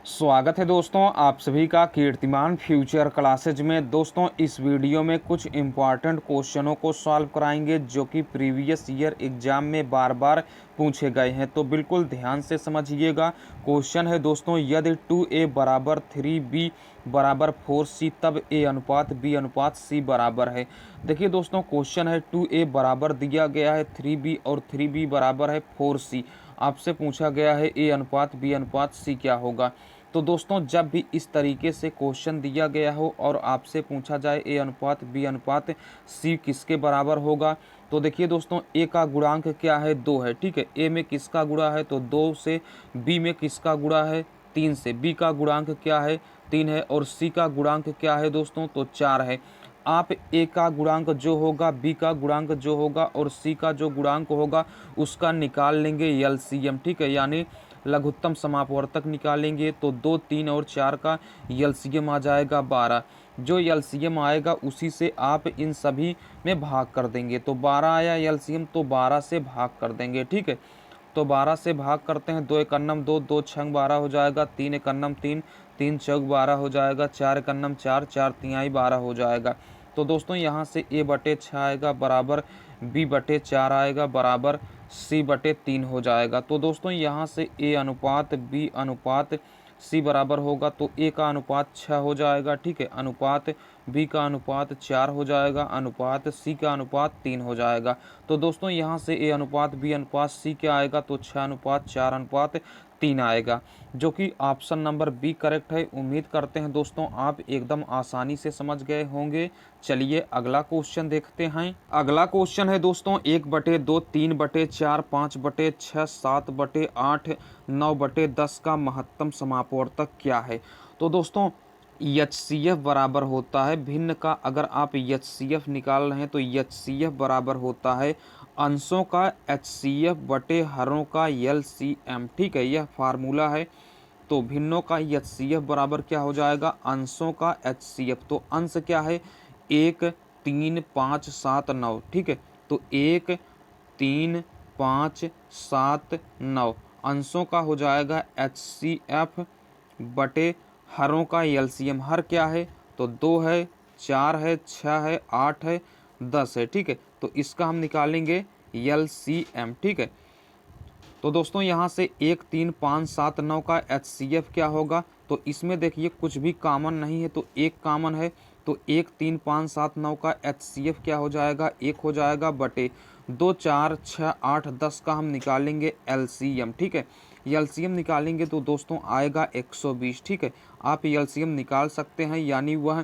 स्वागत है दोस्तों आप सभी का कीर्तिमान फ्यूचर क्लासेज में। दोस्तों इस वीडियो में कुछ इम्पॉर्टेंट क्वेश्चनों को सॉल्व कराएंगे जो कि प्रीवियस ईयर एग्जाम में बार बार पूछे गए हैं, तो बिल्कुल ध्यान से समझिएगा। क्वेश्चन है दोस्तों, यदि 2a बराबर 3b बराबर 4c तब a अनुपात b अनुपात c बराबर है। देखिए दोस्तों, क्वेश्चन है 2a बराबर दिया गया है 3b और 3b बराबर है 4c। आपसे पूछा गया है a अनुपात b अनुपात c क्या होगा। तो दोस्तों जब भी इस तरीके से क्वेश्चन दिया गया हो और आपसे पूछा जाए ए अनुपात बी अनुपात सी किसके बराबर होगा, तो देखिए दोस्तों ए का गुणांक क्या है, 2 है। ठीक है, ए में किसका गुणा है तो 2 से, बी में किसका गुणा है 3 से, बी का गुणांक क्या है 3 है, और सी का गुणांक क्या है दोस्तों तो 4 है। आप ए का गुणांक जो होगा, बी का गुणांक जो होगा और सी का जो गुणांक होगा उसका निकाल लेंगे एलसीएम। ठीक है, यानी लघुत्तम समापवर्तक निकालेंगे तो 2, 3 और 4 का एलसीएम आ जाएगा 12। जो एलसीएम आएगा उसी से आप इन सभी में भाग कर देंगे। तो 12 आया एलसीएम तो 12 से भाग कर देंगे। ठीक है, तो 12 से भाग करते हैं, 2 एकन्नम 2, 2 छंग 12 हो जाएगा, 3 एकन्नम 3, 3 चौक 12 हो जाएगा, 4 एकन्नम 4, 4 तिहाई 12 हो जाएगा। तो दोस्तों यहाँ से a बटे 6 आएगा बराबर b बटे 4 आएगा बराबर c बटे 3 हो जाएगा। तो दोस्तों यहाँ से a अनुपात b अनुपात c बराबर होगा तो a का अनुपात 6 हो जाएगा। ठीक है, अनुपात b का अनुपात 4 हो जाएगा, अनुपात c का अनुपात 3 हो जाएगा। तो दोस्तों यहाँ से a अनुपात b अनुपात c क्या आएगा तो 6 अनुपात 4 अनुपात 3 आएगा, जो कि ऑप्शन नंबर बी करेक्ट है। उम्मीद करते हैं दोस्तों आप एकदम आसानी से समझ गए होंगे। चलिए अगला क्वेश्चन देखते हैं। अगला क्वेश्चन है दोस्तों 1/2, 3/4, 5/6, 7/8, 9/10 का महत्तम समापवर्तक क्या है। तो दोस्तों HCF बराबर होता है भिन्न का, अगर आप HCF निकाल रहे हैं तो HCF बराबर होता है अंशों का HCF बटे हरों का LCM। ठीक है, यह फार्मूला है। तो भिन्नों का HCF बराबर क्या हो जाएगा, अंशों का HCF। तो अंश क्या है 1, 3, 5, 7, 9। ठीक है, तो 1, 3, 5, 7, 9 अंशों का हो जाएगा HCF बटे हरों का एलसीएम। हर क्या है तो 2 है, 4 है, 6 है, 8 है, 10 है। ठीक है, तो इसका हम निकालेंगे एलसीएम। ठीक है, तो दोस्तों यहाँ से 1, 3, 5, 7, 9 का HCF क्या होगा, तो इसमें देखिए कुछ भी कॉमन नहीं है तो एक कॉमन है। तो 1, 3, 5, 7, 9 का HCF क्या हो जाएगा 1 हो जाएगा बटे 2, 4, 6, 8, 10 का हम निकालेंगे एलसीएम। ठीक है, एलसीएम निकालेंगे तो दोस्तों आएगा 120। ठीक है, आप एलसीएम निकाल सकते हैं, यानी वह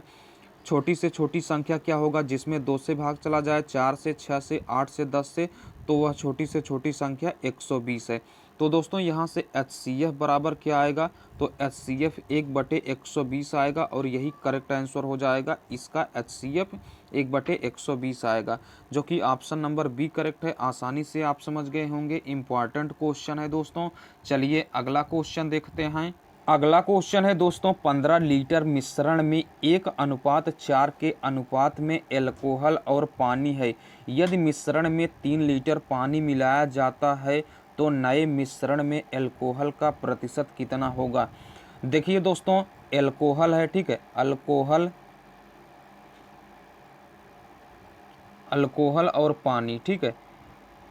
छोटी से छोटी संख्या क्या होगा जिसमें 2 से भाग चला जाए, 4 से, 6 से, 8 से, 10 से, तो वह छोटी से छोटी संख्या 120 है। तो दोस्तों यहाँ से HCF बराबर क्या आएगा तो HCF 1/120 आएगा और यही करेक्ट आंसर हो जाएगा। इसका HCF 1/120 आएगा, जो कि ऑप्शन नंबर बी करेक्ट है। आसानी से आप समझ गए होंगे, इम्पॉर्टेंट क्वेश्चन है दोस्तों। चलिए अगला क्वेश्चन देखते हैं। अगला क्वेश्चन है दोस्तों 15 लीटर मिश्रण में 1:4 के अनुपात में एल्कोहल और पानी है। यदि मिश्रण में 3 लीटर पानी मिलाया जाता है तो नए मिश्रण में एल्कोहल का प्रतिशत कितना होगा। देखिए दोस्तों एल्कोहल है, ठीक है, अल्कोहल, अल्कोहल और पानी। ठीक है,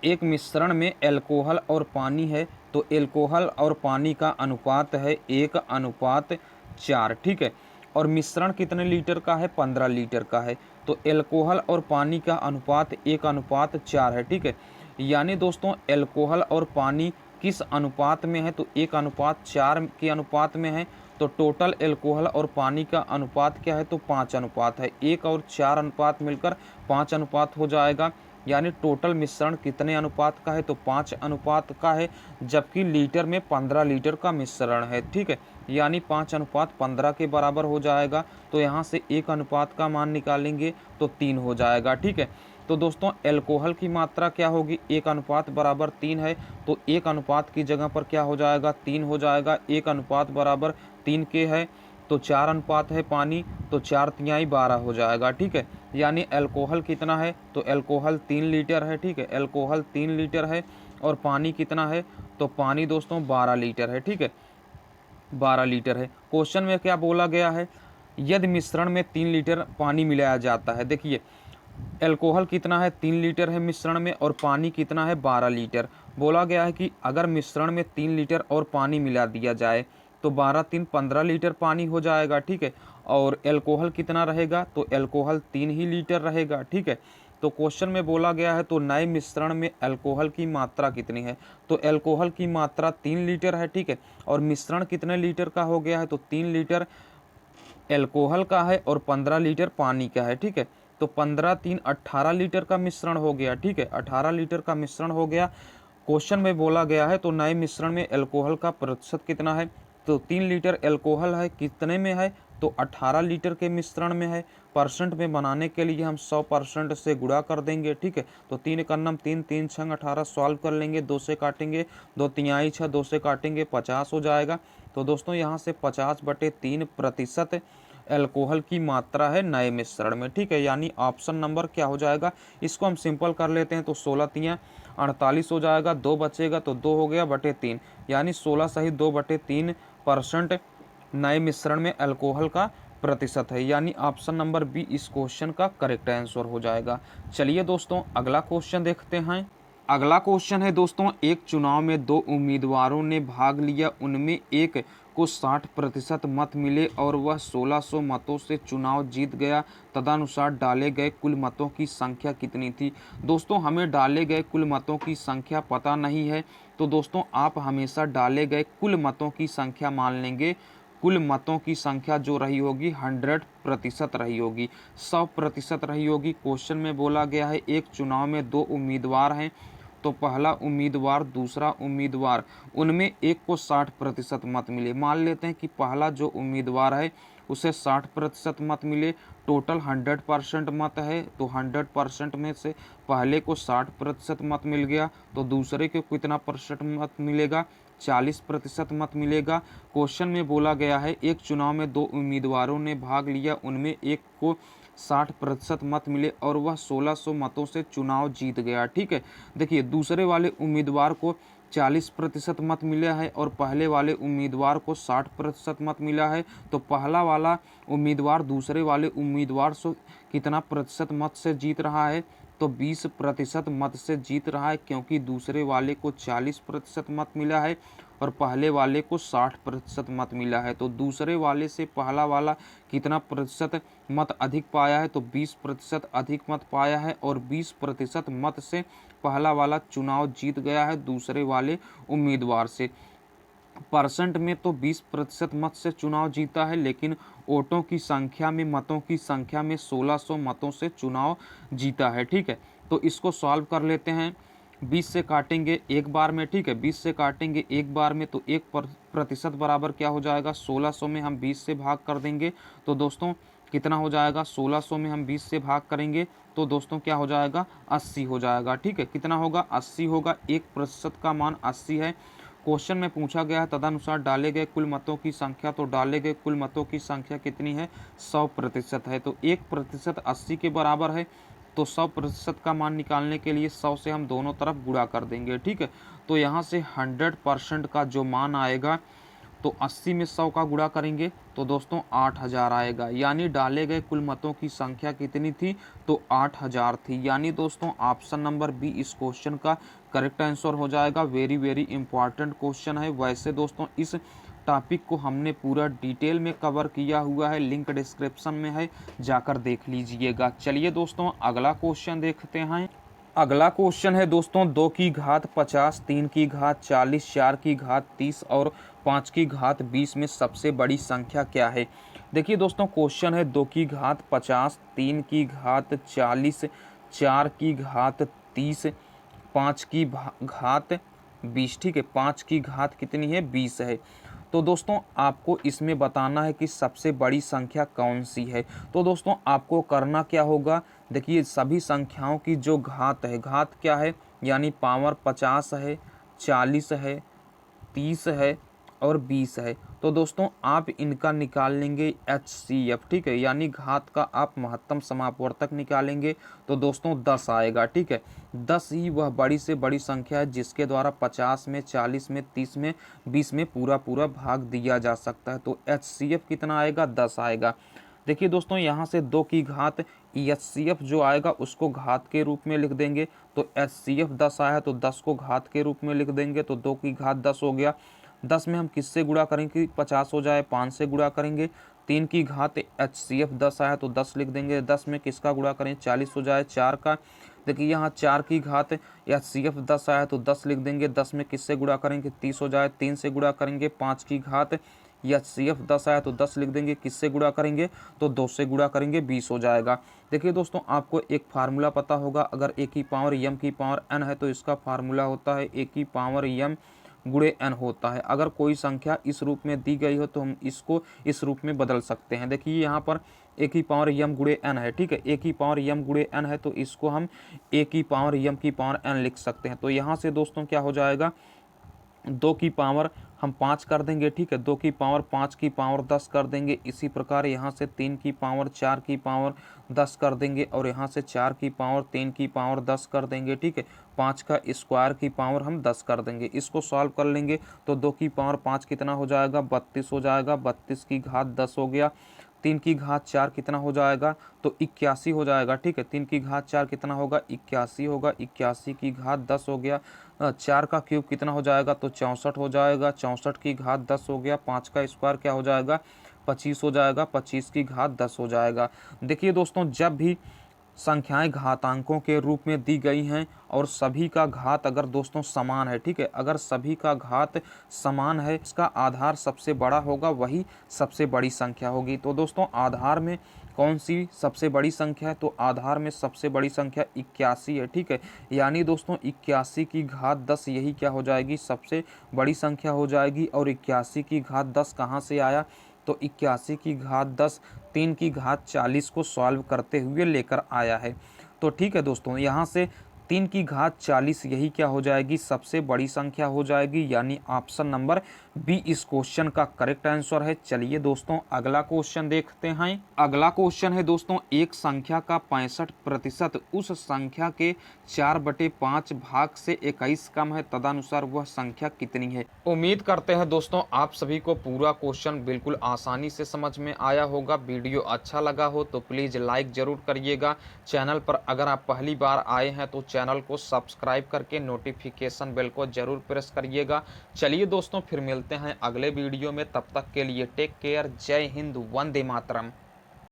एक मिश्रण में एल्कोहल और पानी है तो एल्कोहल और पानी का अनुपात है 1:4। ठीक है, और मिश्रण कितने लीटर का है 15 लीटर का है, तो एल्कोहल और पानी का अनुपात 1:4 है। ठीक है, यानी दोस्तों एल्कोहल और पानी किस अनुपात में है तो 1:4 के अनुपात में है। तो टोटल एल्कोहल और पानी का अनुपात क्या है तो 5 अनुपात है। 1 और 4 अनुपात मिलकर 5 अनुपात हो जाएगा, यानी टोटल मिश्रण कितने अनुपात का है तो 5 अनुपात का है, जबकि लीटर में 15 लीटर का मिश्रण है। ठीक है, यानी 5:15 के बराबर हो जाएगा। तो यहाँ से 1 अनुपात का मान निकालेंगे तो 3 हो जाएगा। ठीक है, तो दोस्तों एल्कोहल की मात्रा क्या होगी 1 अनुपात बराबर 3 है, तो 1 अनुपात की जगह पर क्या हो जाएगा 3 हो जाएगा। 1 अनुपात बराबर 3 के है तो 4 अनुपात है पानी, तो 4 तिहाई 12 हो जाएगा। ठीक है, यानी अल्कोहल कितना है तो अल्कोहल 3 लीटर है। ठीक है, अल्कोहल 3 लीटर है और पानी कितना है तो पानी दोस्तों 12 लीटर है। ठीक है, 12 लीटर है। क्वेश्चन में क्या बोला गया है, यदि मिश्रण में 3 लीटर पानी मिलाया जाता है। देखिए अल्कोहल कितना है, 3 लीटर है मिश्रण में, और पानी कितना है, 12 लीटर। बोला गया है कि अगर मिश्रण में 3 लीटर और पानी मिला दिया जाए तो 12 3 15 लीटर पानी हो जाएगा, ठीक है। और अल्कोहल कितना रहेगा, तो अल्कोहल 3 ही लीटर रहेगा, ठीक है। तो क्वेश्चन में बोला गया है तो नए मिश्रण में अल्कोहल की मात्रा कितनी है, तो अल्कोहल की मात्रा 3 लीटर है, ठीक है। और मिश्रण कितने लीटर का हो गया है, तो 3 लीटर अल्कोहल का है और 15 लीटर पानी का है, ठीक है। तो 15 3 18 लीटर का मिश्रण हो गया, ठीक है, 18 लीटर का मिश्रण हो गया। क्वेश्चन में बोला गया है तो नए मिश्रण में अल्कोहल का प्रतिशत कितना है, तो 3 लीटर अल्कोहल है, कितने में है, तो 18 लीटर के मिश्रण में है। परसेंट में बनाने के लिए हम 100% से गुणा कर देंगे, ठीक है। तो 3 का नम 3 3 छंग 18 सॉल्व कर लेंगे, 2 से काटेंगे, 2 तिहाई 6, 2 से काटेंगे 50 हो जाएगा। तो दोस्तों यहाँ से 50/3% अल्कोहल की मात्रा है नए मिश्रण में, ठीक है। यानी ऑप्शन नंबर क्या हो जाएगा, इसको हम सिंपल कर लेते हैं तो 16 तियाँ 48 हो जाएगा, 2 बचेगा तो 2 हो गया बटे 3, यानी 16 सही 2/3% नए मिश्रण में अल्कोहल का प्रतिशत है, यानी ऑप्शन नंबर बी इस क्वेश्चन का करेक्ट आंसर हो जाएगा। चलिए दोस्तों अगला क्वेश्चन देखते हैं। अगला क्वेश्चन है दोस्तों, एक चुनाव में 2 उम्मीदवारों ने भाग लिया, उनमें एक को 60% मत मिले और वह 1600 मतों से चुनाव जीत गया। तदनुसार डाले गए कुल मतों की संख्या कितनी थी। दोस्तों हमें डाले गए कुल मतों की संख्या पता नहीं है, तो दोस्तों आप हमेशा डाले गए कुल मतों की संख्या मान लेंगे। कुल मतों की संख्या जो रही होगी 100% रही होगी, 100% रही होगी। क्वेश्चन में बोला गया है एक चुनाव में 2 उम्मीदवार हैं, तो पहला उम्मीदवार दूसरा उम्मीदवार, उनमें एक को 60% मत मिले। मान लेते हैं कि पहला जो उम्मीदवार है उसे 60% मत मिले, टोटल 100% मत है, तो 100% में से पहले को 60% मत मिल गया, तो दूसरे को कितना परसेंट मत मिलेगा, 40% मत मिलेगा। क्वेश्चन में बोला गया है एक चुनाव में 2 उम्मीदवारों ने भाग लिया, उनमें एक को 60% मत मिले और वह 1600 मतों से चुनाव जीत गया, ठीक है। देखिए दूसरे वाले उम्मीदवार को 40% मत मिला है और पहले वाले उम्मीदवार को 60% मत मिला है, तो पहला वाला उम्मीदवार दूसरे वाले उम्मीदवार से कितना प्रतिशत मत से जीत रहा है, तो 20% मत से जीत रहा है, क्योंकि दूसरे वाले को 40% मत मिला है और पहले वाले को 60% मत मिला है। तो दूसरे वाले से पहला वाला कितना प्रतिशत मत अधिक पाया है, तो 20% अधिक मत पाया है और 20% मत से पहला वाला चुनाव जीत गया है दूसरे वाले उम्मीदवार से। परसेंट में तो 20% मत से चुनाव जीता है, लेकिन वोटों की संख्या में, मतों की संख्या में 1600 मतों से चुनाव जीता है, ठीक है। तो इसको सॉल्व कर लेते हैं, 20 से काटेंगे एक बार में, ठीक है, 20 से काटेंगे एक बार में, तो 1% बराबर क्या हो जाएगा, 1600 में हम 20 से भाग कर देंगे, तो दोस्तों कितना हो जाएगा, 1600 में हम 20 से भाग करेंगे तो दोस्तों क्या हो जाएगा, 80 हो जाएगा, ठीक है। कितना होगा, 80 होगा, 1% का मान 80 है। क्वेश्चन में पूछा गया है तदनुसार डाले गए कुल मतों की संख्या, तो डाले गए कुल मतों की संख्या कितनी है, 100% है, तो 1% 80 के बराबर है, तो 100% का मान निकालने के लिए 100 से हम दोनों तरफ गुणा कर देंगे, ठीक है। तो यहाँ से 100% का जो मान आएगा, तो 80 में 100 का गुणा करेंगे तो दोस्तों 8000 आएगा, यानी डाले गए कुल मतों की संख्या कितनी थी, तो 8000 थी। यानी दोस्तों ऑप्शन नंबर बी इस क्वेश्चन का करेक्ट आंसर हो जाएगा। वेरी वेरी इंपॉर्टेंट क्वेश्चन है। वैसे दोस्तों इस टॉपिक को हमने पूरा डिटेल में कवर किया हुआ है, लिंक डिस्क्रिप्शन में है, जाकर देख लीजिएगा। चलिए दोस्तों अगला क्वेश्चन देखते हैं। अगला क्वेश्चन है दोस्तों 2 की घात 50, 3 की घात 40, 4 की घात 30 और 5 की घात 20 में सबसे बड़ी संख्या क्या है। देखिए दोस्तों क्वेश्चन है 2 की घात 50, 3 की घात 40, 4 की घात 30, 5 की घात 20, ठीक है। 5 की घात कितनी है, 20 है। तो दोस्तों आपको इसमें बताना है कि सबसे बड़ी संख्या कौन सी है। तो दोस्तों आपको करना क्या होगा, देखिए सभी संख्याओं की जो घात है, घात क्या है, यानी पावर 50 है, 40 है, 30 है और 20 है। तो दोस्तों आप इनका निकाल लेंगे HCF, ठीक है, यानी घात का आप महत्तम समापवर्तक निकालेंगे तो दोस्तों 10 आएगा, ठीक है। 10 ही वह बड़ी से बड़ी संख्या है जिसके द्वारा 50 में, 40 में, 30 में, 20 में पूरा पूरा भाग दिया जा सकता है। तो HCF कितना आएगा? 10 आएगा। देखिए दोस्तों यहाँ से 2 की घात HCF जो आएगा उसको घात के रूप में लिख देंगे। तो HCF 10 आया तो 10 को घात के रूप में लिख देंगे, तो 2 की घात 10 हो गया। 10 में हम किससे गुणा करेंगे कि 50 हो जाए? 5 से गुणा करेंगे। 3 की घात HCF 10 आया तो 10 लिख देंगे। 10 में किसका गुणा करें? 40 हो जाए, 4 का। देखिए यहाँ 4 की घात HCF 10 आया तो 10 लिख देंगे। 10 में किससे गुणा करेंगे? 30 हो जाए, 3 से गुणा करेंगे। 5 की घात HCF 10 आया तो 10 लिख देंगे। किससे गुणा करेंगे? तो 2 से गुणा करेंगे, 20 हो जाएगा। देखिए दोस्तों आपको एक फार्मूला पता होगा, अगर a की पावर m की पावर n है तो इसका फार्मूला होता है a की पावर m गुणे n होता है। अगर कोई संख्या इस रूप में दी गई हो तो हम इसको इस रूप में बदल सकते हैं। देखिए यहाँ पर a की पावर m गुणे n है, ठीक है। a की पावर m गुणे n है तो इसको हम a की पावर m की पावर n लिख सकते हैं। तो यहाँ से दोस्तों क्या हो जाएगा? 2 की पावर हम 5 कर देंगे, ठीक है। 2 की पावर 5 की पावर 10 कर देंगे। इसी प्रकार यहाँ से 3 की पावर 4 की पावर 10 कर देंगे और यहाँ से 4 की पावर 3 की पावर 10 कर देंगे, ठीक है। 5 का स्क्वायर की पावर हम 10 कर देंगे। इसको सॉल्व कर लेंगे तो 2 की पावर 5 कितना हो जाएगा? 32 हो जाएगा। 32 की घात 10 हो गया। 3 की घात 4 कितना हो जाएगा? तो 81 हो जाएगा, ठीक है। 3 की घात 4 कितना होगा? 81 होगा। 81 की घात 10 हो गया। 4 का क्यूब कितना हो जाएगा? तो 64 हो जाएगा। 64 की घात 10 हो गया। 5 का स्क्वायर क्या हो जाएगा? 25 हो जाएगा। 25 की घात 10 हो जाएगा। देखिए दोस्तों जब भी संख्याएं घातांकों के रूप में दी गई हैं और सभी का घात अगर दोस्तों समान है, ठीक है, अगर सभी का घात समान है, इसका आधार सबसे बड़ा होगा, वही सबसे बड़ी संख्या होगी। तो दोस्तों आधार में कौन सी सबसे बड़ी संख्या है? तो आधार में सबसे बड़ी संख्या 81 है, ठीक है। यानी दोस्तों 81 की घात 10 यही क्या हो जाएगी? सबसे बड़ी संख्या हो जाएगी। और 81 की घात 10 कहाँ से आया? तो 81 की घात 10 3 की घात 40 को सॉल्व करते हुए लेकर आया है। तो ठीक है दोस्तों यहाँ से 3 की घात 40 यही क्या हो जाएगी? सबसे बड़ी संख्या हो जाएगी। यानी ऑप्शन नंबर बी इस क्वेश्चन का करेक्ट आंसर है। चलिए दोस्तों अगला क्वेश्चन देखते हैं। अगला क्वेश्चन है दोस्तों, एक संख्या का 65% उस संख्या के 4/5 भाग से 21 कम है, तदनुसार वह संख्या कितनी है? उम्मीद करते हैं दोस्तों आप सभी को पूरा क्वेश्चन बिल्कुल आसानी से समझ में आया होगा। वीडियो अच्छा लगा हो तो प्लीज़ लाइक ज़रूर करिएगा। चैनल पर अगर आप पहली बार आए हैं तो चैनल को सब्सक्राइब करके नोटिफिकेशन बेल को ज़रूर प्रेस करिएगा। चलिए दोस्तों फिर मिलते हैं अगले वीडियो में, तब तक के लिए टेक केयर। जय हिंद, वंदे मातरम।